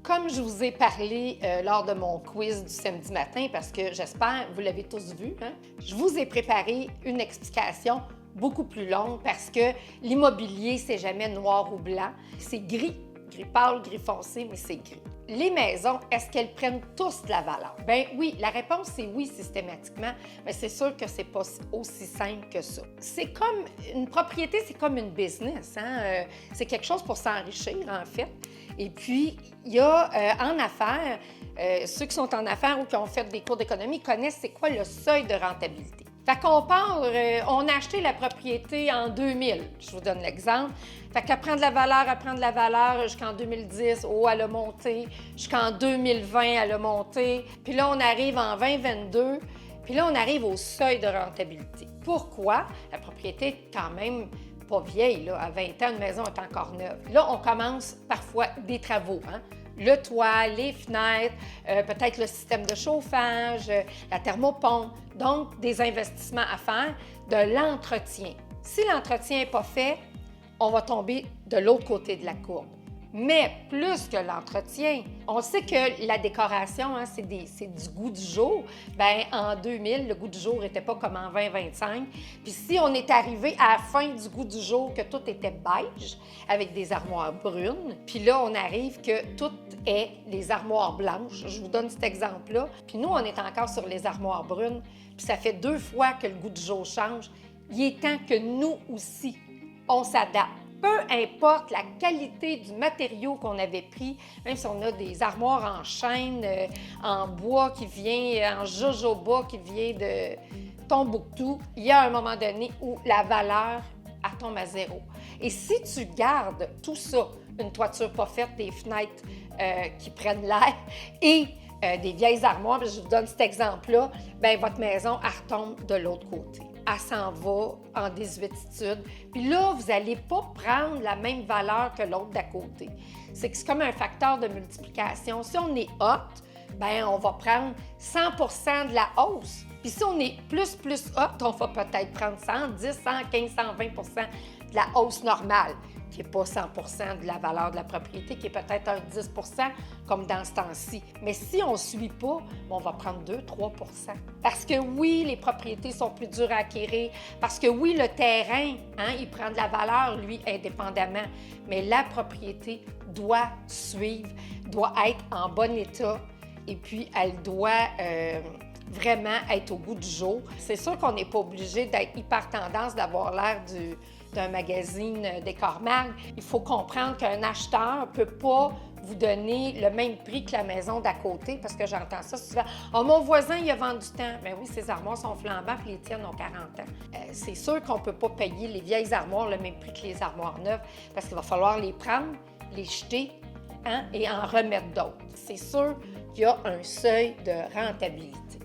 Comme je vous ai parlé lors de mon quiz du samedi matin, parce que j'espère vous l'avez tous vu, je vous ai préparé une explication beaucoup plus longue parce que l'immobilier, c'est jamais noir ou blanc. C'est gris, gris pâle, gris foncé, mais c'est gris. Les maisons, est-ce qu'elles prennent tous de la valeur? Bien oui, la réponse c'est oui systématiquement, mais c'est sûr que c'est pas aussi simple que ça. C'est comme une propriété, c'est comme une business, c'est quelque chose pour s'enrichir en fait. Et puis, il y a en affaires, ceux qui sont en affaires ou qui ont fait des cours d'économie connaissent c'est quoi le seuil de rentabilité. Fait qu'on parle, on a acheté la propriété en 2000, je vous donne l'exemple. Fait qu'elle prend de la valeur jusqu'en 2010, elle a monté, jusqu'en 2020, elle a monté. Puis là, on arrive en 2022, puis là, on arrive au seuil de rentabilité. Pourquoi? La propriété est quand même pas vieille, là. À 20 ans, une maison est encore neuve. Là, on commence parfois des travaux, Le toit, les fenêtres, peut-être le système de chauffage, la thermopompe. Donc, des investissements à faire, de l'entretien. Si l'entretien n'est pas fait, on va tomber de l'autre côté de la courbe. Mais plus que l'entretien, on sait que la décoration, c'est du goût du jour. Bien, en 2000, le goût du jour n'était pas comme en 2025. Puis si on est arrivé à la fin du goût du jour, que tout était beige, avec des armoires brunes, puis là, on arrive que tout est les armoires blanches. Je vous donne cet exemple-là. Puis nous, on est encore sur les armoires brunes, puis ça fait 2 fois que le goût du jour change. Il est temps que nous aussi, on s'adapte. Peu importe la qualité du matériau qu'on avait pris, même si on a des armoires en chêne, en bois qui vient, en jojoba qui vient de Tombouctou, il y a un moment donné où la valeur, elle tombe à zéro. Et si tu gardes tout ça, une toiture pas faite, des fenêtres qui prennent l'air et des vieilles armoires, je vous donne cet exemple-là, bien, votre maison, elle retombe de l'autre côté. Elle s'en va en désuétude. Puis là, vous n'allez pas prendre la même valeur que l'autre d'à côté. C'est comme un facteur de multiplication. Si on est haute, bien, on va prendre 100% de la hausse. Puis si on est plus haute, on va peut-être prendre 110, 115, 120% de la hausse normale, qui n'est pas 100% de la valeur de la propriété, qui est peut-être un 10%, comme dans ce temps-ci. Mais si on ne suit pas, on va prendre 2-3%. Parce que oui, les propriétés sont plus dures à acquérir, parce que oui, le terrain, il prend de la valeur, lui, indépendamment. Mais la propriété doit suivre, doit être en bon état, et puis elle doit vraiment être au goût du jour. C'est sûr qu'on n'est pas obligé d'être hyper tendance, d'avoir l'air d'un magazine Décor-Mag. Il faut comprendre qu'un acheteur ne peut pas vous donner le même prix que la maison d'à côté, parce que j'entends ça souvent. « Oh, mon voisin, il a vendu tant. » Bien oui, ses armoires sont flambantes, puis les tiennes ont 40 ans. C'est sûr qu'on ne peut pas payer les vieilles armoires le même prix que les armoires neuves, parce qu'il va falloir les prendre, les jeter, et en remettre d'autres. C'est sûr qu'il y a un seuil de rentabilité.